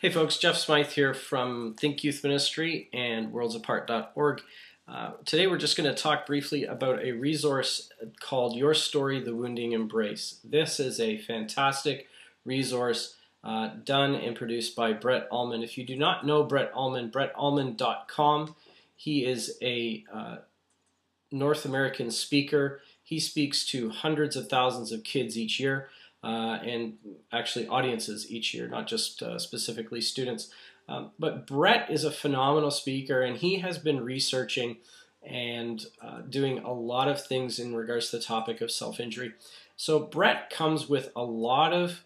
Hey folks, Jeff Smythe here from Think Youth Ministry and worldsapart.org. Today we're just going to talk briefly about a resource called Your Story, The Wounding Embrace. This is a fantastic resource done and produced by Brett Allman. If you do not know Brett Allman, brettallman.com. He is a North American speaker. He speaks to hundreds of thousands of kids each year. And actually audiences each year, not just specifically students. But Brett is a phenomenal speaker, and he has been researching and doing a lot of things in regards to the topic of self-injury. So Brett comes with a lot of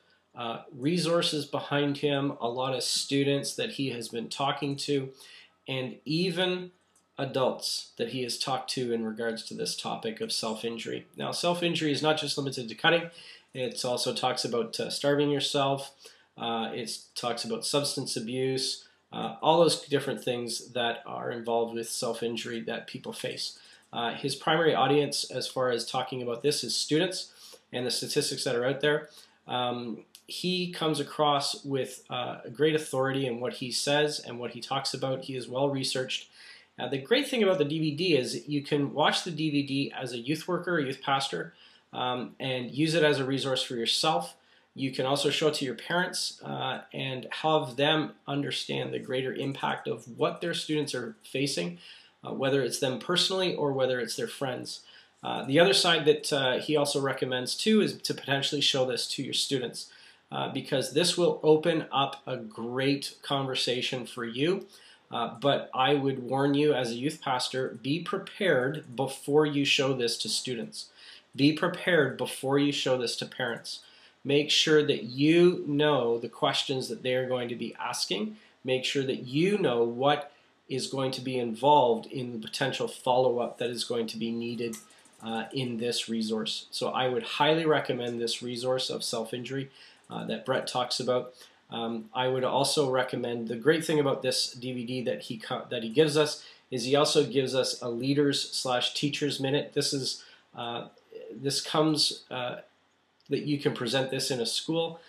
resources behind him, a lot of students that he has been talking to, and even adults that he has talked to in regards to this topic of self-injury. Now, self-injury is not just limited to cutting. It also talks about starving yourself. It talks about substance abuse, all those different things that are involved with self-injury that people face. His primary audience as far as talking about this is students and the statistics that are out there. He comes across with a great authority in what he says and what he talks about. He is well researched. The great thing about the DVD is you can watch the DVD as a youth worker, a youth pastor, and use it as a resource for yourself. You can also show it to your parents and have them understand the greater impact of what their students are facing, whether it's them personally or whether it's their friends. The other side that he also recommends too is to potentially show this to your students because this will open up a great conversation for you. But I would warn you as a youth pastor, be prepared before you show this to students. Be prepared before you show this to parents. Make sure that you know the questions that they are going to be asking. Make sure that you know what is going to be involved in the potential follow-up that is going to be needed in this resource. So I would highly recommend this resource of self-injury that Brett talks about. I would also recommend, the great thing about this DVD that he gives us is he also gives us a leaders/teachers minute. This comes that you can present this in a school.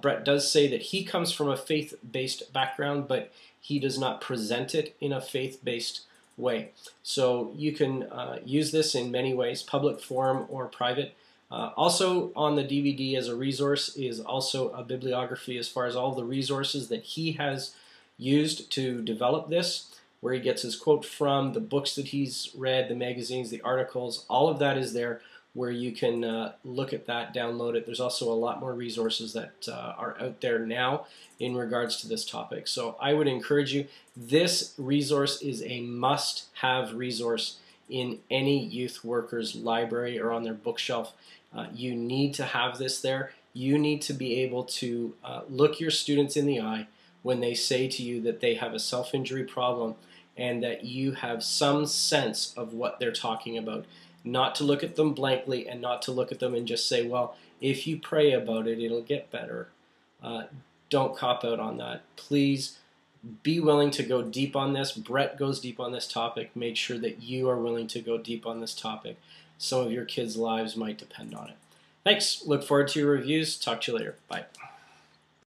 Brett does say that he comes from a faith-based background, but he does not present it in a faith-based way. So you can use this in many ways, public forum or private. Also on the DVD as a resource is also a bibliography as far as all the resources that he has used to develop this, where he gets his quote from, the books that he's read, the magazines, the articles, all of that is there where you can look at that, download it. There's also a lot more resources that are out there now in regards to this topic. So I would encourage you, this resource is a must-have resource in any youth worker's library or on their bookshelf. You need to have this there. You need to be able to look your students in the eye when they say to you that they have a self-injury problem and that you have some sense of what they're talking about. Not to look at them blankly and not to look at them and just say, well, if you pray about it, it'll get better. Don't cop out on that. Please be willing to go deep on this. Brett goes deep on this topic. Make sure that you are willing to go deep on this topic. Some of your kids' lives might depend on it. Thanks. Look forward to your reviews. Talk to you later. Bye.